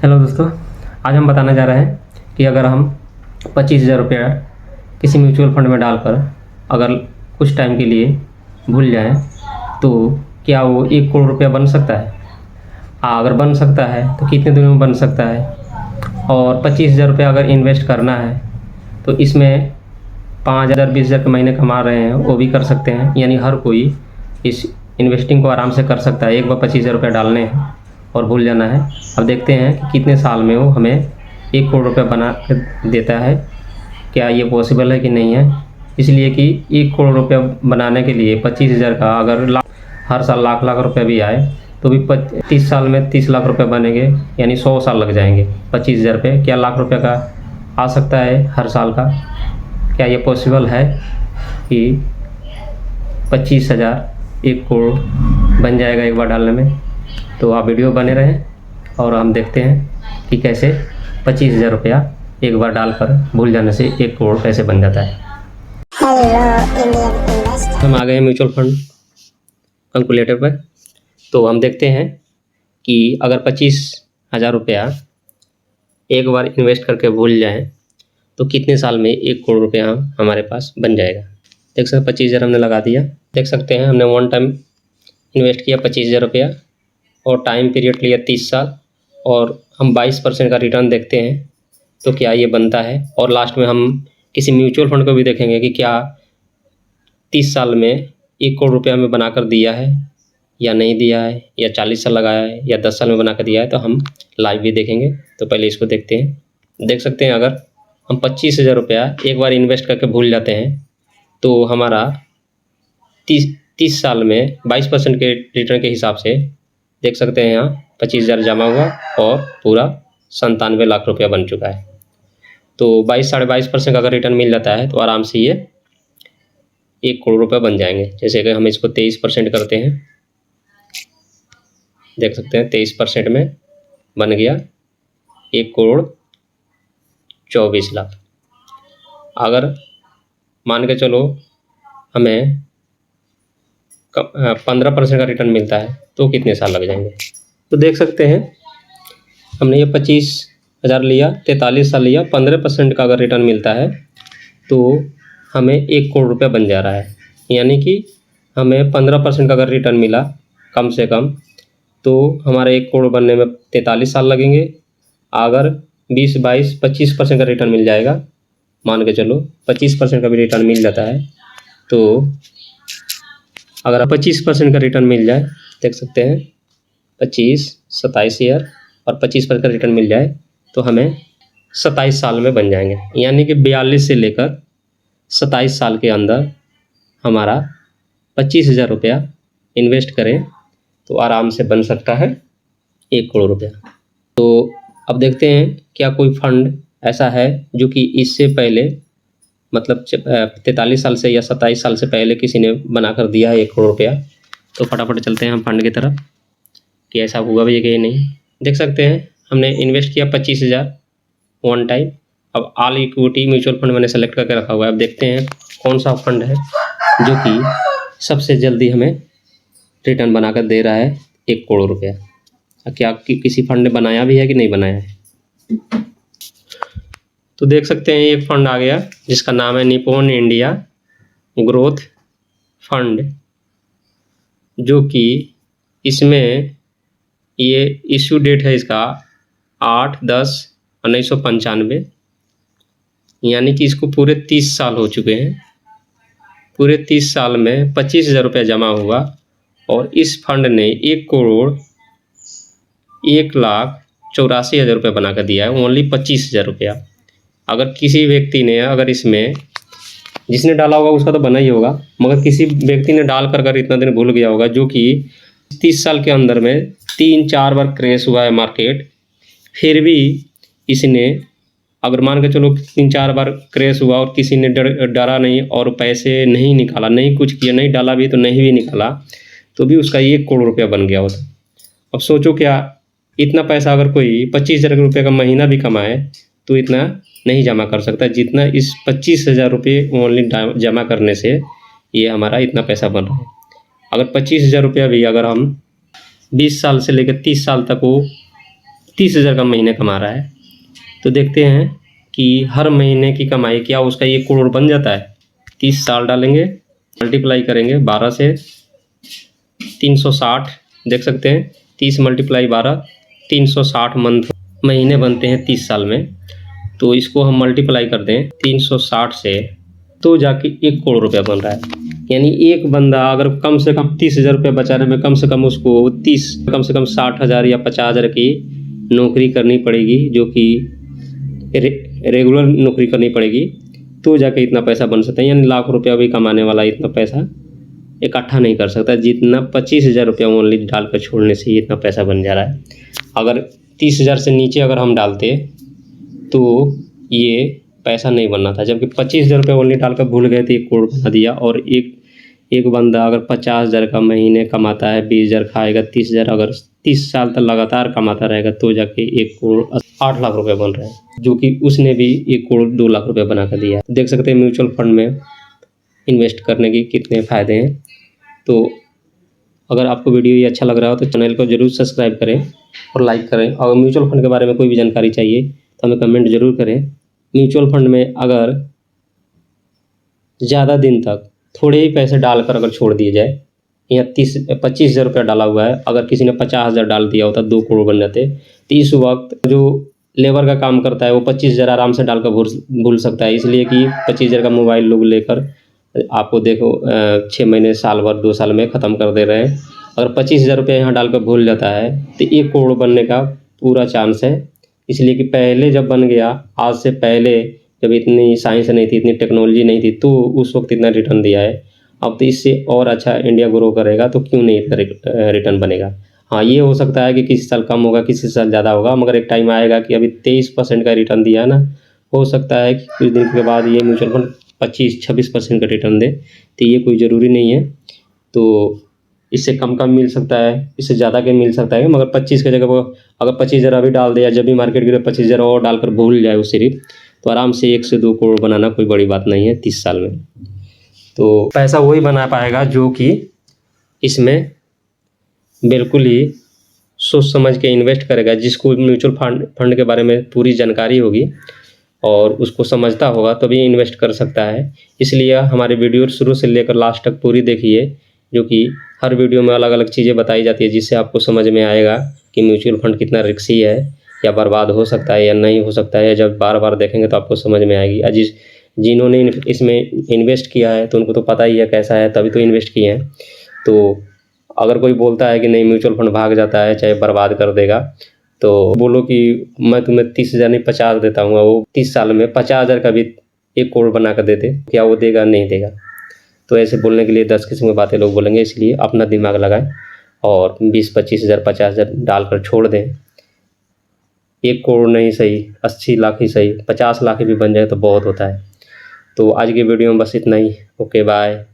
Hello दोस्तों, आज हम बताने जा रहे हैं कि अगर हम 25,000 रुपया किसी म्यूचुअल फंड में डालकर अगर कुछ टाइम के लिए भूल जाएं तो क्या वो 1 करोड़ रुपया बन सकता है। अगर बन सकता है तो कितने दिनों में बन सकता है, और 25,000 रुपया अगर इन्वेस्ट करना है तो इसमें 5,000 20,000 के महीने कमा रहे हैं वो भी कर सकते हैं। यानी हर कोई इस इन्वेस्टिंग को आराम से कर सकता है। एक बार 25,000 रुपया डालने हैं और भूल जाना है। अब देखते हैं कि कितने साल में वो हमें 1 करोड़ रुपया बना के देता है, क्या ये पॉसिबल है कि नहीं है। इसलिए कि 1 करोड़ रुपया बनाने के लिए 25,000 का अगर हर साल लाख लाख रुपया भी आए तो भी 30 साल में 30 लाख रुपये बनेंगे, यानी 100 साल लग जाएंगे। 25,000 रुपये क्या लाख रुपये का आ सकता है हर साल का। क्या ये पॉसिबल है कि 25,000 1 करोड़ बन जाएगा एक बार डालने में। तो आप वीडियो बने रहें और हम देखते हैं कि कैसे 25,000 रुपया एक बार डालकर भूल जाने से 1 करोड़ कैसे बन जाता है। हम आ गए हैं म्यूचुअल फंड कैलकुलेटर पर। तो हम देखते हैं कि अगर 25,000 रुपया एक बार इन्वेस्ट करके भूल जाएं तो कितने साल में 1 करोड़ रुपया हमारे पास बन जाएगा। देख सकते हैं 25,000 हमने लगा दिया। देख सकते हैं हमने वन टाइम इन्वेस्ट किया 25,000 रुपया और टाइम पीरियड लिया 30 साल, और हम 22% का रिटर्न देखते हैं तो क्या ये बनता है। और लास्ट में हम किसी म्यूचुअल फंड को भी देखेंगे कि क्या 30 साल में 1 करोड़ रुपया हमें बनाकर दिया है या नहीं दिया है, या 40 साल लगाया है या 10 साल में बना कर दिया है, तो हम लाइव भी देखेंगे। तो पहले इसको देखते हैं। देख सकते हैं अगर हम 25,000 रुपया एक बार इन्वेस्ट करके भूल जाते हैं तो हमारा 30 साल में 22% के रिटर्न के हिसाब से देख सकते हैं यहाँ 25,000 जमा हुआ और पूरा 97 लाख रुपया बन चुका है। तो 22-22.5% का अगर रिटर्न मिल जाता है तो आराम से ये 1 करोड़ रुपया बन जाएंगे। जैसे कि हम इसको 23% करते हैं, देख सकते हैं 23% में बन गया 1 करोड़ 24 लाख। अगर मान के चलो हमें 15% का रिटर्न मिलता है तो कितने साल लग जाएंगे। तो देख सकते हैं हमने ये 25,000 लिया, 43 साल लिया, 15% का अगर रिटर्न मिलता है तो हमें 1 करोड़ रुपया बन जा रहा है। यानी कि हमें 15% का अगर रिटर्न मिला कम से कम तो हमारा 1 करोड़ बनने में 43 साल लगेंगे। अगर 20-22-25% का रिटर्न मिल जाएगा, मान के चलो 25% का भी रिटर्न मिल जाता है, तो अगर 25% का रिटर्न मिल जाए, देख सकते हैं 25 27 ईयर और 25% का रिटर्न मिल जाए तो हमें 27 साल में बन जाएंगे। यानी कि 42 से लेकर 27 साल के अंदर हमारा 25,000 रुपया इन्वेस्ट करें तो आराम से बन सकता है 1 करोड़ रुपया। तो अब देखते हैं क्या कोई फंड ऐसा है जो कि इससे पहले मतलब 43 साल से या 27 साल से पहले किसी ने बनाकर दिया है 1 करोड़ रुपया। तो फटाफट चलते हैं हम फंड की तरफ कि ऐसा हुआ भी है कि नहीं। देख सकते हैं हमने इन्वेस्ट किया 25,000 वन टाइम। अब ऑल इक्विटी म्यूचुअल फंड मैंने सेलेक्ट करके रखा हुआ है। अब देखते हैं कौन सा फंड है जो कि सबसे जल्दी हमें रिटर्न बनाकर दे रहा है 1 करोड़ रुपया। क्या किसी फंड ने बनाया भी है कि नहीं बनाया है। तो देख सकते हैं एक फंड आ गया जिसका नाम है निप्पॉन इंडिया ग्रोथ फंड, जो कि इसमें ये इश्यू डेट है इसका 8/10/1995। यानी कि इसको पूरे 30 साल हो चुके हैं। पूरे 30 साल में 25,000 रुपया जमा हुआ और इस फंड ने 1 करोड़ 1,84,000 रुपये बना कर दिया है। ओनली 25,000 रुपया। अगर किसी व्यक्ति ने अगर इसमें जिसने डाला होगा उसका तो बना ही होगा, मगर किसी व्यक्ति ने डाल कर अगर इतना दिन भूल गया होगा, जो कि 30 साल के अंदर में 3-4 बार क्रैश हुआ है मार्केट, फिर भी इसने अगर मान के चलो 3-4 बार क्रैश हुआ और किसी ने डरा नहीं और पैसे नहीं निकाला, नहीं कुछ किया, नहीं डाला भी तो नहीं भी निकाला, तो भी उसका 1 करोड़ रुपया बन गया होता। अब सोचो क्या इतना पैसा अगर कोई 25,000 रुपये का महीना भी कमाए तो इतना नहीं जमा कर सकता जितना इस 25,000 रुपये ओनली जमा करने से ये हमारा इतना पैसा बन रहा है। अगर 25,000 रुपया भी अगर हम 20 साल से लेकर 30 साल तक वो 30,000 का महीने कमा रहा है, तो देखते हैं कि हर महीने की कमाई क्या उसका 1 करोड़ बन जाता है। 30 साल डालेंगे, मल्टीप्लाई करेंगे 12 से, 360 देख सकते हैं, 30 × 12 360 मंथ महीने बनते हैं 30 साल में। तो इसको हम मल्टीप्लाई कर दें 360 से, तो जाके 1 करोड़ रुपया बन रहा है। यानी एक बंदा अगर कम से कम 30,000 रुपये बचाने में कम से कम उसको 60,000 या 50,000 की नौकरी करनी पड़ेगी, जो कि रेगुलर नौकरी करनी पड़ेगी, तो जाके इतना पैसा बन सकता है। यानी लाख रुपया भी कमाने वाला इतना पैसा इकट्ठा नहीं कर सकता, जितना 25,000 रुपया ओनली डालकर छोड़ने से ही इतना पैसा बन जा रहा है। अगर 30,000 से नीचे अगर हम डालते तो ये पैसा नहीं बनना था, जबकि 25,000 रुपये ओनली डालकर भूल गए थे 1 करोड़ बना दिया। और एक बंदा अगर 50,000 का महीने कमाता है, 20,000 खाएगा, 30,000 अगर 30 साल तक लगातार कमाता रहेगा, तो जाके 1 करोड़ 8 लाख रुपए बन रहे हैं, जो कि उसने भी 1 करोड़ 2 लाख रुपए बना कर दिया। देख सकते हैं म्यूचुअल फंड में इन्वेस्ट करने के कितने फ़ायदे हैं। तो अगर आपको वीडियो ये अच्छा लग रहा हो तो चैनल को ज़रूर सब्सक्राइब करें और लाइक करें। और म्यूचुअल फंड के बारे में कोई भी जानकारी चाहिए तो हमें कमेंट ज़रूर करें। म्यूचुअल फंड में अगर ज़्यादा दिन तक थोड़े ही पैसे डालकर अगर छोड़ दिए जाए, या 25,000 रुपया डाला हुआ है, अगर किसी ने 50,000 डाल दिया होता 2 करोड़ बन जाते। तो इस वक्त जो लेबर का काम करता है वो 25,000 आराम से डालकर भूल सकता है, इसलिए कि 25,000 का मोबाइल लोग लेकर आपको देखो 6 महीने, साल भर, 2 साल में ख़त्म कर दे रहे हैं। अगर 25,000 रुपया यहाँ डालकर भूल जाता है तो 1 करोड़ बनने का पूरा चांस है। इसलिए कि पहले जब बन गया, आज से पहले जब इतनी साइंस नहीं थी, इतनी टेक्नोलॉजी नहीं थी, तो उस वक्त इतना रिटर्न दिया है। अब तो इससे और अच्छा इंडिया ग्रो करेगा, तो क्यों नहीं इतना रिटर्न बनेगा। हाँ, ये हो सकता है कि किसी साल कम होगा, किसी साल ज़्यादा होगा, मगर एक टाइम आएगा कि अभी 23% का रिटर्न दिया है ना, हो सकता है कि कुछ दिन के बाद ये म्यूचुअल फंड 25-26% का रिटर्न दे। तो ये कोई ज़रूरी नहीं है, तो इससे कम मिल सकता है, इससे ज़्यादा के मिल सकता है, मगर 25 की जगह वो अगर 25,000 अभी डाल दिया, जब भी मार्केट गिरे 25,000 और डालकर भूल जाए वो सिर्फ, तो आराम से 1 से 2 करोड़ बनाना कोई बड़ी बात नहीं है 30 साल में। तो पैसा वही बना पाएगा जो कि इसमें बिल्कुल ही सोच समझ के इन्वेस्ट करेगा, जिसको म्यूचुअल फंड के बारे में पूरी जानकारी होगी और उसको समझता होगा तभी इन्वेस्ट कर सकता है। इसलिए हमारे वीडियो शुरू से लेकर लास्ट तक पूरी देखिए, जो कि हर वीडियो में अलग अलग चीज़ें बताई जाती है, जिससे आपको समझ में आएगा कि म्यूचुअल फंड कितना रिस्की है, या बर्बाद हो सकता है या नहीं हो सकता है। जब बार बार देखेंगे तो आपको समझ में आएगी। जिन्होंने इसमें इन्वेस्ट किया है तो उनको तो पता ही है कैसा है, तभी तो इन्वेस्ट किए हैं। तो अगर कोई बोलता है कि नहीं म्यूचुअल फंड भाग जाता है, चाहे बर्बाद कर देगा, तो बोलो कि मैं तुम्हें 30,000 नहीं 50 देता हूँ, वो 30 साल में 50,000 का भी 1 करोड़ बना कर देते, क्या वो देगा? नहीं देगा। तो ऐसे बोलने के लिए 10 किस्म की बातें लोग बोलेंगे, इसलिए अपना दिमाग लगाएं और 20-25,000 50,000 डालकर छोड़ दें। 1 करोड़ नहीं सही, 80 लाख ही सही, 50 लाख भी बन जाए तो बहुत होता है। तो आज की वीडियो में बस इतना ही। Okay, bye.